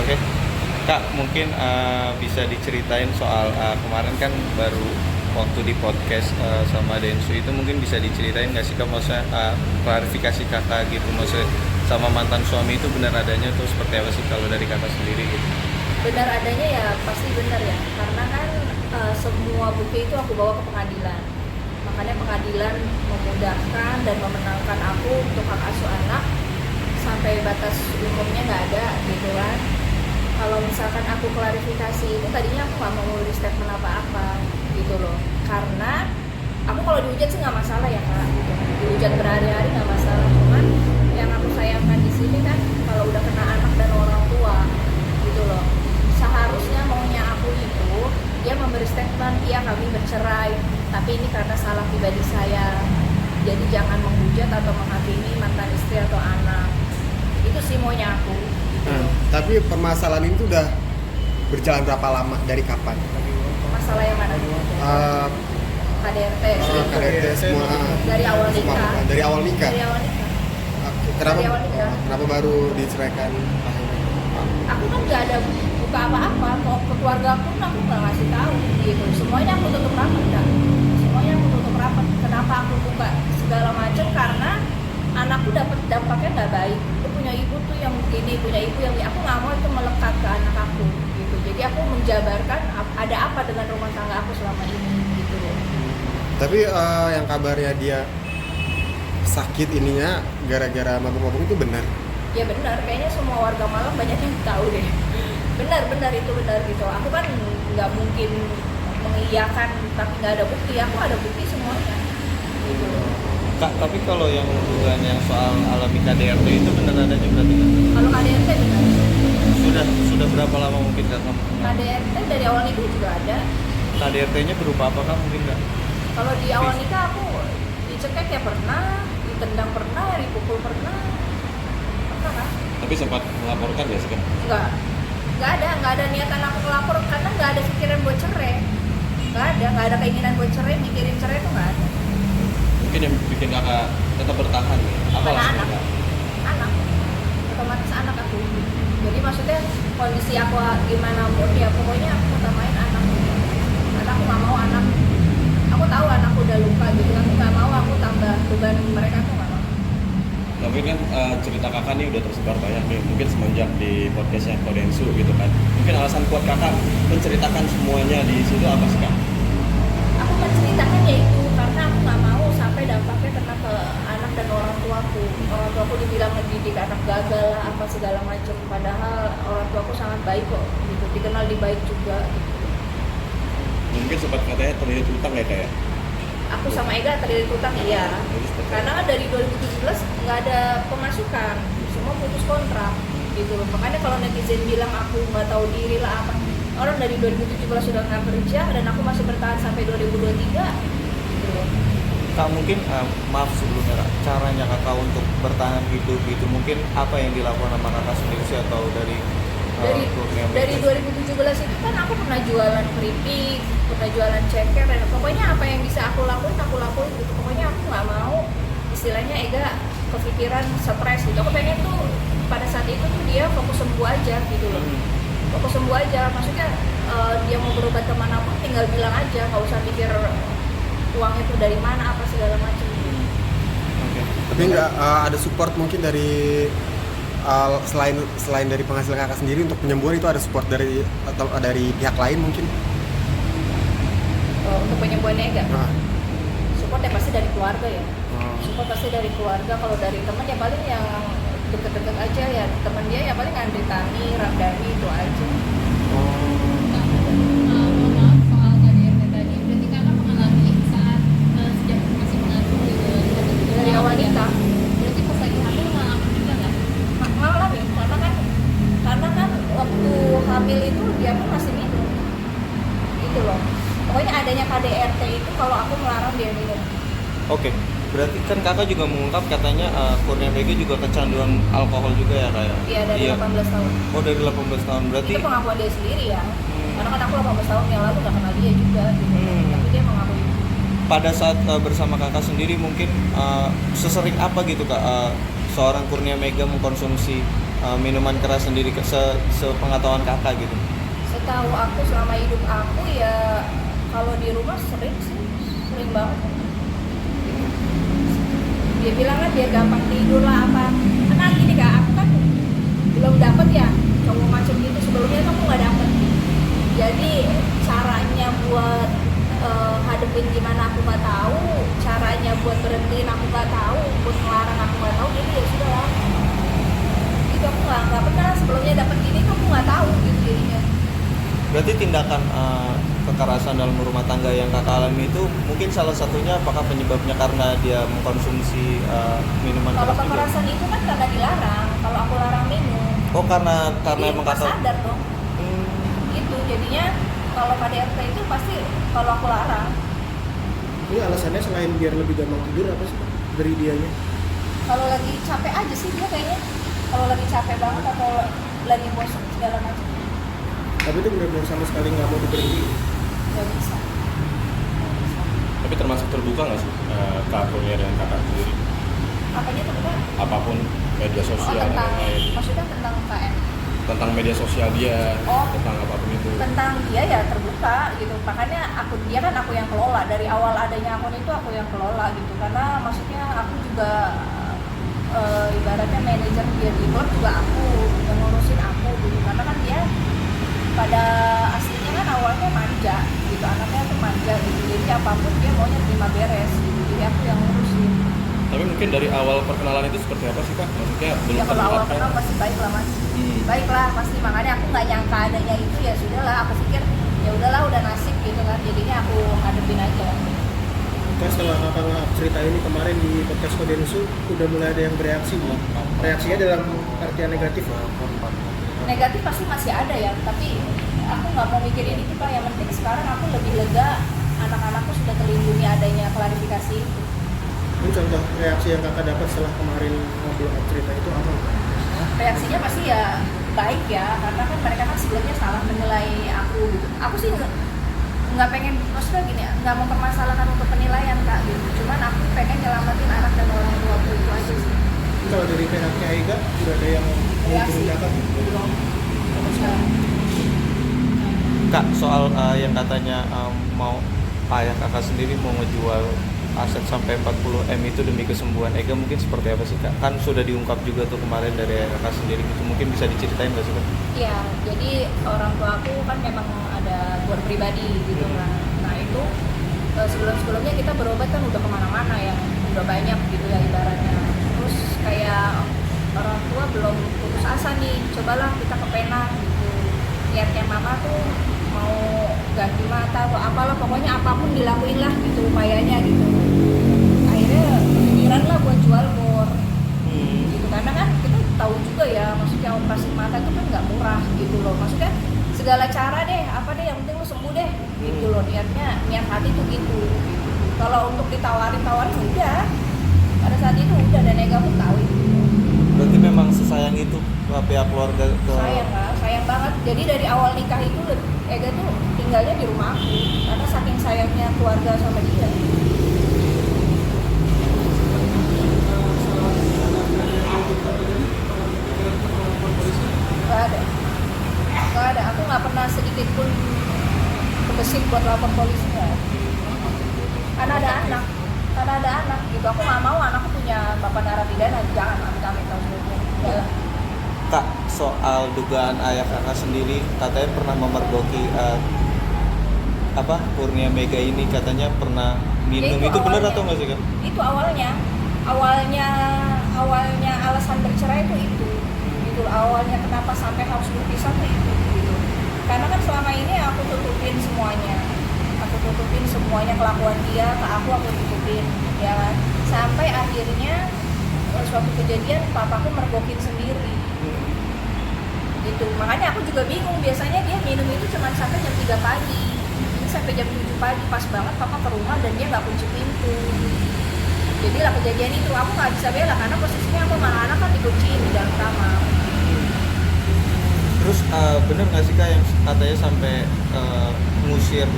Oke, Kak, mungkin bisa diceritain soal kemarin kan baru waktu di podcast sama Densu itu, mungkin bisa diceritain nggak sih Kak, maksudnya klarifikasi Kakak gitu, maksudnya sama mantan suami itu benar adanya tuh seperti apa sih kalau dari Kakak sendiri gitu? Benar adanya ya pasti benar ya, karena kan semua bukti itu aku bawa ke pengadilan. Makanya pengadilan memudahkan dan memenangkan aku untuk hak asuh anak sampai batas hukumnya nggak ada gitu kan. Kalau misalkan aku klarifikasi itu, tadinya aku nggak mau nulis statement apa-apa gitu loh, karena aku kalau dihujat sih nggak masalah ya Kak gitu. Dihujat berhari-hari nggak masalah, cuman yang aku sayangkan di sini kan kalau udah kena anak dan orang tua gitu loh. Seharusnya maunya aku itu dia memberi statement, iya kami bercerai, tapi ini karena salah pribadi saya, jadi jangan menghujat atau menghakimi mantan istri atau anak. Itu sih maunya aku gitu. Tapi permasalahan itu udah berjalan berapa lama, dari kapan? Masalah yang mana? KDRT. KDRT semua Dari awal nikah. Dari awal nikah. Dari awal nikah. Kenapa? Dari awal nikah. Kenapa baru diceraikan? Aku kan nggak ada buka apa-apa, ke keluarga pun aku nggak ngasih tahu gitu. Semuanya aku tutup rapat kan. Semuanya aku tutup rapat. Kenapa aku buka segala macam? Karena anakku dapat dampaknya nggak baik. Dia punya ibu tuh yang begini, punya ibu yang aku nggak mau itu melekat ke anak aku gitu. Jadi aku menjabarkan ada apa dengan rumah tangga aku selama ini gitu loh. Tapi yang kabarnya dia sakit ininya gara-gara mabuk-mabuk itu benar? Ya benar, kayaknya semua warga Malang banyak yang tahu deh. Benar itu benar gitu. Aku kan nggak mungkin mengiyakan tapi nggak ada bukti. Aku ada bukti semuanya gitu. Kak, tapi kalau yang hubungan yang soal alami KDRT itu benar adanya berarti Kak? Kalau KDRT benar. Sudah berapa lama mungkin Kak kamu kenal? KDRT dari awal nikah juga ada. KDRT-nya berupa apa Kak mungkin Kak? Kalau di awal nikah aku dicekek ya pernah, ditendang pernah, dipukul pernah kan? Tapi sempat melaporkan ya sih kan? Nggak ada niatan aku melapor karena nggak ada pikiran buat cerai. Nggak ada keinginan buat cerai, mikirin cerai tuh nggak ada. Mungkin yang bikin kakak tetap bertahan nih, apa Karena alasannya? anak, otomatis anak aku. Jadi maksudnya kondisi aku gimana pun ya pokoknya aku utamain anak. Karena aku nggak mau anak. Aku tahu anakku udah luka gitu, aku nggak mau aku tambah beban mereka, aku nggak mau. Tapi kan cerita kakak nih udah tersebar banyak nih, mungkin semenjak di podcastnya Kodensu gitu kan. Mungkin alasan kuat kakak menceritakan semuanya di situ apa sih kak? Aku menceritakan ya itu karena aku nggak mau sampai dampaknya kena ke anak dan orang tuaku. Orang tuaku dibilang mendidik anak gagal lah apa segala macam, padahal orang tuaku sangat baik kok gitu, dikenal di baik juga gitu. Mungkin sempat katanya terlilit utang ya kayak. Aku sama Ega terlilit utang iya, karena kan dari 2017 nggak ada pemasukan, semua putus kontrak gitu loh. Makanya kalau netizen bilang aku nggak tahu diri lah apa, orang dari 2017 sudah nggak kerja dan aku masih bertahan sampai 2023 gitu loh. Kak mungkin maaf sebelumnya Kak, caranya Kakak untuk bertahan hidup itu mungkin apa yang dilakukan sama Kakak sendiri sih, atau dari dari 2017 itu kan aku pernah jualan keripik, pernah jualan ceker, dan pokoknya apa yang bisa aku lakuin gitu. Pokoknya aku nggak mau istilahnya Ega kepikiran stres gitu. Aku pengen tuh pada saat itu tuh dia fokus sembuh aja gitu loh. Fokus sembuh aja, maksudnya dia mau berobat kemanapun tinggal bilang aja, nggak usah pikir uang itu dari mana apa segala macam. Tapi nggak ada support mungkin dari selain dari penghasilan kakak sendiri untuk penyembuhan, itu ada support dari atau dari pihak lain mungkin? Untuk penyembuhannya Ega? Nah. Support ya pasti dari keluarga ya. Oh. Support pasti dari keluarga. Kalau dari teman ya paling yang deket-deket aja ya, teman dia ya paling Andri Tani, Ramdhani itu aja. Mohon maaf soal KDRT tadi, berarti kakak mengalami saat sejak masih mengandung gitu Dari awal nikah berarti pas lagi hamil ngalamin juga nggak? ngalamin, karena kan waktu hamil itu dia pun masih minum gitu loh. Pokoknya adanya KDRT itu kalau aku melarang dia minum. Oke, berarti kan Kakak juga mengungkap katanya Kurnia Mega juga kecanduan alkohol juga ya Kak ya? Iya dari 18 tahun. Oh dari 18 tahun berarti. Itu pengakuan dia sendiri ya. Karena kan aku 18 tahun yang lalu gak kenal dia juga gitu. Tapi dia mengakui. Pada saat bersama Kakak sendiri mungkin sesering apa gitu Kak seorang Kurnia Mega mengkonsumsi minuman keras sendiri sepengetahuan kakak gitu? Setahu aku selama hidup aku ya kalau di rumah sering sih, sering banget. Dia bilang kan biar gampang tidur lah apa. Karena gini kak, aku kan belum dapet ya cowok macam gitu, sebelumnya tuh aku nggak dapet. Jadi caranya buat hadepin gimana aku nggak tahu, caranya buat berhentiin aku nggak tahu, buat ngelarang aku nggak tahu. Jadi ya sudah lah. Itu aku nggak pernah sebelumnya dapet gini tuh aku nggak tahu gitu jadinya. Berarti tindakan kekerasan dalam rumah tangga yang kakak alami itu mungkin salah satunya apakah penyebabnya karena dia mengkonsumsi minuman Kalau keras juga? kekerasan itu kan karena dilarang. Kalau aku larang minum, Oh karena jadi emang pas kakak. sadar dong. Itu jadinya kalau KDRT itu pasti kalau aku larang. Ini alasannya selain biar lebih gampang tidur apa sih Pak? Dari dianya? Kalau lagi capek aja sih dia kayaknya. Kalau lagi capek banget atau lagi bosan segala macam Tapi itu benar-benar sama sekali nggak mau diberhenti. nggak bisa. Nggak bisa. Tapi termasuk terbuka nggak sih Kak Kurnia dan kakak sendiri? Apanya tuh Kak? Apapun media Oh sosial dan tentang, lain-lain. maksudnya tentang KM. Tentang media sosial dia, Oh. tentang apapun itu. Tentang dia ya terbuka gitu, makanya akun dia kan aku yang kelola, dari awal adanya akun itu aku yang kelola gitu, karena maksudnya aku juga ibaratnya manajer dia di klub juga aku yang ngurusin aku gitu, karena kan dia pada aslinya kan awalnya manja gitu, anaknya tuh manja gitu, jadi apapun dia maunya terima beres gitu, jadi aku yang ngurusin. Tapi mungkin dari awal perkenalan itu seperti apa sih Kak? Maksudnya belum Ya kalau awal terlihat kenal kan? pasti baik lah mas. Hmm. Baiklah pasti, makanya aku nggak nyangka adanya itu, ya sudahlah aku pikir ya udahlah udah nasib gitu kan, jadinya aku ngadepin aja. Kak, setelah kakak nge-up cerita ini kemarin di podcast Kodensu, udah mulai ada yang bereaksi belum? Reaksinya dalam artian negatif. Negatif pasti masih ada ya, tapi aku nggak mau mikirin itu Pak, yang penting sekarang aku lebih lega, anak-anakku sudah terlindungi adanya klarifikasi itu. Ini contoh reaksi yang kakak dapat setelah kemarin ngobrol up cerita itu apa? Reaksinya pasti ya baik ya, karena kan mereka kan sebelumnya salah menilai aku gitu. Aku sih nggak pengen, maksudnya gini, nggak mempermasalahkan untuk penilaian Kak gitu, cuman aku pengen nyelamatin anak dan orang tuaku, itu aja sih. Kalau dari pihaknya Aiga, udah ada yang Reaksi menghubungi kakak? belum. Kak soal yang katanya mau ayah kakak sendiri mau ngejual aset sampai 40 M itu demi kesembuhan Ega, mungkin seperti apa sih Kak? Kan sudah diungkap juga tuh kemarin dari ayah kakak sendiri gitu, mungkin bisa diceritain nggak sih Kak? Iya, jadi orang tua aku kan memang ada buat pribadi gitu kan. Nah itu sebelum-sebelumnya kita berobat kan udah kemana-mana ya, udah banyak gitu ya ibaratnya. Terus kayak orang tua belum putus asa nih, cobalah kita ke Penang gitu. Niatnya mama tuh mau ganti mata atau apalah, pokoknya apapun dilakuin lah gitu upayanya gitu. Akhirnya pikiran lah buat jual bor gitu, karena kan kita tahu juga ya, maksudnya operasi mata itu kan nggak murah gitu loh, maksudnya segala cara deh, apa deh yang penting lo sembuh deh gitu loh, niat hati tuh gitu. Kalau untuk ditawarin udah, pada saat itu udah, dan Ega pun tahu itu. Berarti memang sesayang itu pihak keluarga ke Sayang banget. Jadi dari awal nikah itu Ega tuh tinggalnya di rumah aku karena saking sayangnya keluarga sama dia. Gak ada. Aku nggak pernah sedikit pun kebesit buat lapor polisi nggak. Karena ada anak gitu. Aku nggak mau anakku punya bapak narapidana. Jangan, amit-amit kalau gitu. Enggak lah. Kak, soal dugaan ayah kakak sendiri katanya pernah memergoki Kurnia Mega ini, katanya pernah minum, Ya, itu benar awalnya. atau nggak sih Kak? Itu awalnya alasan bercerai itu gitu, awalnya kenapa sampai harus berpisah tuh itu gitu. Karena kan selama ini aku tutupin semuanya kelakuan dia ke aku tutupin ya kan, sampai akhirnya suatu kejadian papaku mergokin sendiri gitu. Makanya aku juga bingung, biasanya dia minum itu cuma sampai jam 3 pagi, ini sampai jam 7 pagi, pas banget papa ke rumah dan dia nggak kunci pintu. Jadi lah kejadian itu aku nggak bisa bela karena posisinya aku sama anak kan dikunci di dalam kamar. Terus bener nggak sih Kak yang katanya sampai ngusir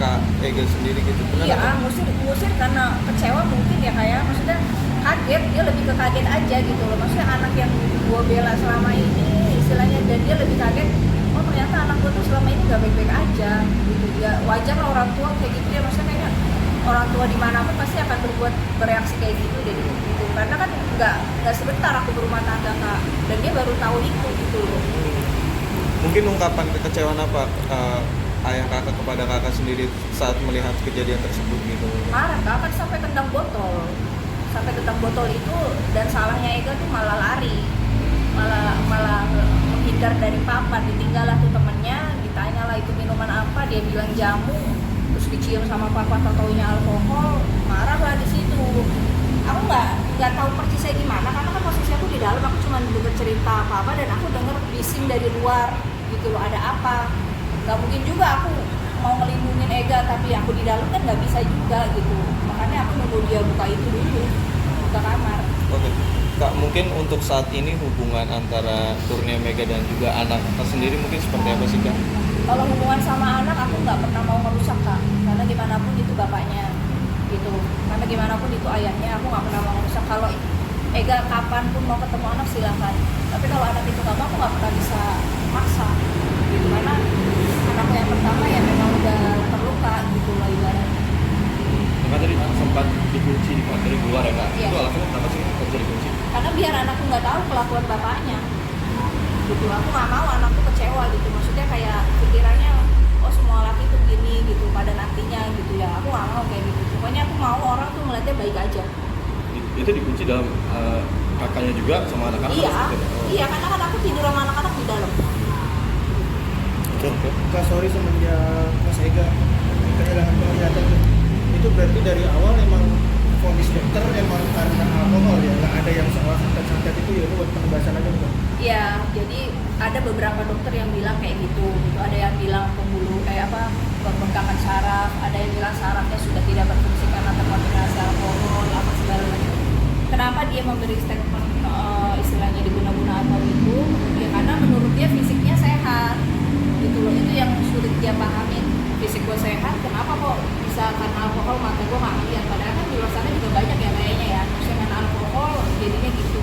Kak Ega sendiri gitu? Bener Iya, atau? ngusir karena kecewa mungkin ya, kayak maksudnya kaget, dia lebih ke kaget aja gitu loh. Maksudnya anak yang gue bela selama ini istilahnya, dan dia lebih kaget, oh ternyata anak gue tuh selama ini gak baik-baik aja gitu. Ya wajar lah orang tua kayak gitu ya, maksudnya kayaknya orang tua dimanapun pasti akan bereaksi kayak gitu deh gitu. Karena kan nggak sebentar aku berumah tangga Kak, dan dia baru tahu itu gitu loh. Mungkin ungkapan kekecewaan apa ayah kakak kepada kakak sendiri saat melihat kejadian tersebut gitu? Marah Kak, kan sampai tendang botol itu, dan salahnya Ega tuh malah lari, malah menghindar dari papan. Ditinggal lah tuh temennya, ditanya lah itu minuman apa, dia bilang jamu, terus dicium sama papa, taunya alkohol. Marah lah di situ. Aku nggak tahu persisnya gimana, karena kan posisi aku di dalam, aku cuma dengar cerita apa dan aku dengar bising dari luar gitu loh, ada apa. Nggak mungkin juga aku mau ngelindungin Ega tapi aku di dalam kan nggak bisa juga gitu. Makanya aku nunggu dia buka itu dulu, buka kamar. Oke. Kak, mungkin untuk saat ini hubungan antara Kurnia Mega dan juga anak kakak sendiri mungkin seperti apa sih Kak? Kalau hubungan sama anak aku nggak pernah mau merusak Kak, karena gimana pun itu bapaknya gitu, karena gimana pun itu ayahnya, aku nggak pernah mau merusak. Kalau Ega kapanpun mau ketemu anak silahkan, tapi kalau anak itu nggak mau, aku nggak pernah bisa maksa gitu, karena anakku yang pertama ya memang udah terluka gitu loh ibaratnya. Maka tadi sempat dikunci dari luar ya Kak? Iya. Itu alasannya kenapa sih kok bisa dikunci? Karena biar anakku nggak tahu kelakuan bapaknya gitu. Aku nggak mau anakku kecewa gitu, maksudnya kayak pikirannya oh semua laki tuh gini gitu pada nantinya gitu ya. Aku nggak mau kayak gitu, pokoknya aku mau orang tuh ngeliatnya baik aja. Itu dikunci dalam kakaknya juga sama anak-anak? Iya, atau seperti apa? iya, karena kan aku tidur sama anak-anak di dalam. Kak, sorry semenjak Mas Ega kehilangan penglihatan itu berarti dari awal emang vonis dokter emang karena alkohol ya, nggak ada yang soal santet-santet itu ya, itu buat penebasan aja bukan? Iya, jadi ada beberapa dokter yang bilang kayak gitu. Ada yang bilang pembengkakan saraf, ada yang bilang sarafnya sudah tidak berfungsi karena terkontaminasi alkohol, apa segala macam. Kenapa dia memberi statement istilahnya diguna-guna atau itu? Ya karena menurut dia fisiknya sehat, gitu loh. Itu yang sulit dia pahamin. Fisik gue sehat, kenapa kok bisa karena alkohol mata gue nggak ngeliat? Padahal kan di luar sana juga banyak ya kayaknya ya, maksudnya karena alkohol jadinya gitu.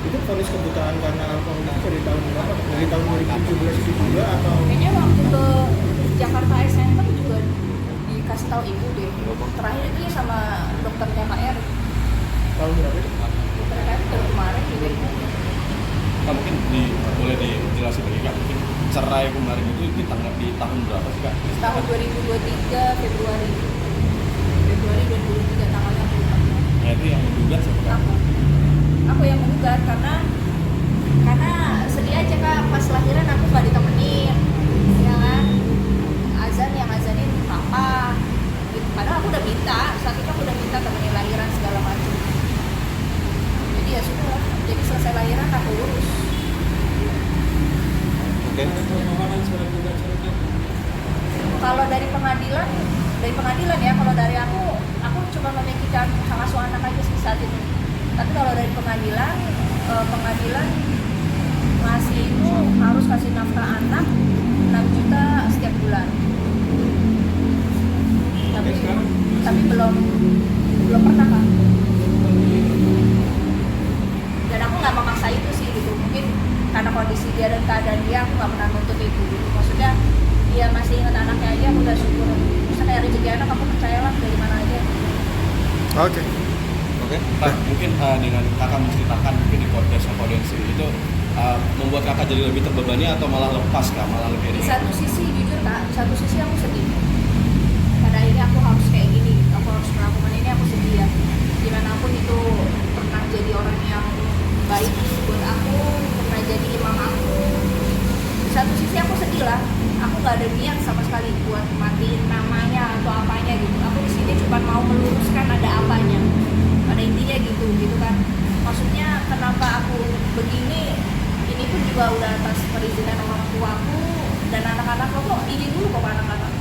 Itu vonis kebutaan karena alkohol itu dari tahun berapa? Dari tahun 2017 itu juga atau? Kayaknya waktu ke Jakarta Eye Center juga dikasih tahu ibu deh. Terakhir itu ya sama dokternya Kak Erik. Tahun berapa itu? Dokter Erik tahun kemarin juga itu. Kak, mungkin boleh dijelasin lagi Kak, mungkin cerai kemarin itu di tahun berapa sih Kak? Tahun 2023 Februari 2023 tanggalnya aku lupa. Ya itu yang menggugat siapa Kak? Aku yang menggugat karena sedih aja Kak, pas lahiran aku nggak ditemenin ya kan, yang azanin papa gitu. Padahal aku udah minta, saat itu aku udah minta temenin lahiran segala macam. Jadi ya sudah, jadi selesai lahiran aku urus. Oke. Kalau dari pengadilan ya, kalau dari aku cuma memikirkan hak asuh anak aja sih saat itu. Tapi kalau dari pengadilan ngasih itu harus kasih nafkah anak 6 juta setiap bulan. Tapi belum pernah Kak. Dan aku nggak memaksa itu sih gitu. Mungkin karena kondisi dia dan keadaan dia, aku nggak pernah nuntut itu gitu. Maksudnya dia masih ingat anaknya aja, aku udah syukur. Misalnya kayak rezeki anak, aku percayalah dari mana aja. Oke. Oke. Kak, mungkin dengan kakak menceritakan mungkin di podcast Kodensu itu membuat kakak jadi lebih terbebani atau malah lepas Kak, malah lebih Di ringan? satu sisi jujur Kak, di satu sisi aku sedih. Pada akhirnya aku harus kayak gini, aku harus melakukan ini, aku sedih ya. Dimanapun itu pernah jadi orang yang baik buat aku, pernah jadi imam aku. Di satu sisi aku sedih lah, aku nggak ada niat sama sekali buat matiin namanya atau apanya gitu. Aku di sini cuma mau meluruskan ada apanya. Pada intinya gitu kan. Maksudnya kenapa aku begini? Ini pun juga udah atas perizinan orang tuaku dan anak-anak lo kok izin dulu kok anak-anak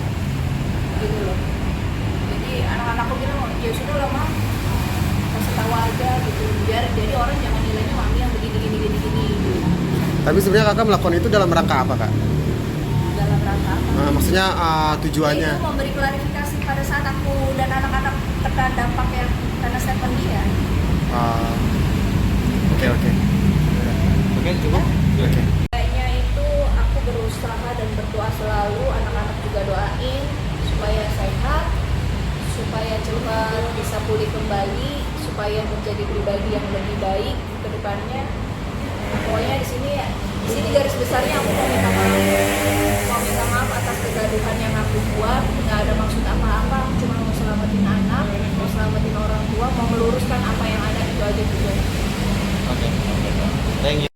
gitu loh. Jadi anak-anakku bilang ya sudah lah Mam, kasih tahu aja gitu, biar jadi orang jangan nilainya mami yang begini gitu. Tapi sebenarnya kakak melakukan itu dalam rangka apa kak? Dalam rangka apa? Nah, maksudnya tujuannya? Itu memberi klarifikasi pada saat aku dan anak-anak terkena dampak yang karena statement dia. Oke. Oke, cukup. Oke. Kayaknya itu aku berusaha dan berdoa selalu, anak-anak juga doain supaya sehat, supaya cepat bisa pulih kembali, supaya menjadi pribadi yang lebih baik ke depannya. Pokoknya di sini garis besarnya aku mau minta maaf atas kegaduhan yang aku buat. Nggak ada maksud apa-apa, aku cuma mau selamatin anak, mau selamatin orang tua, mau meluruskan apa yang ada, itu aja tujuannya. Oke. Thank you.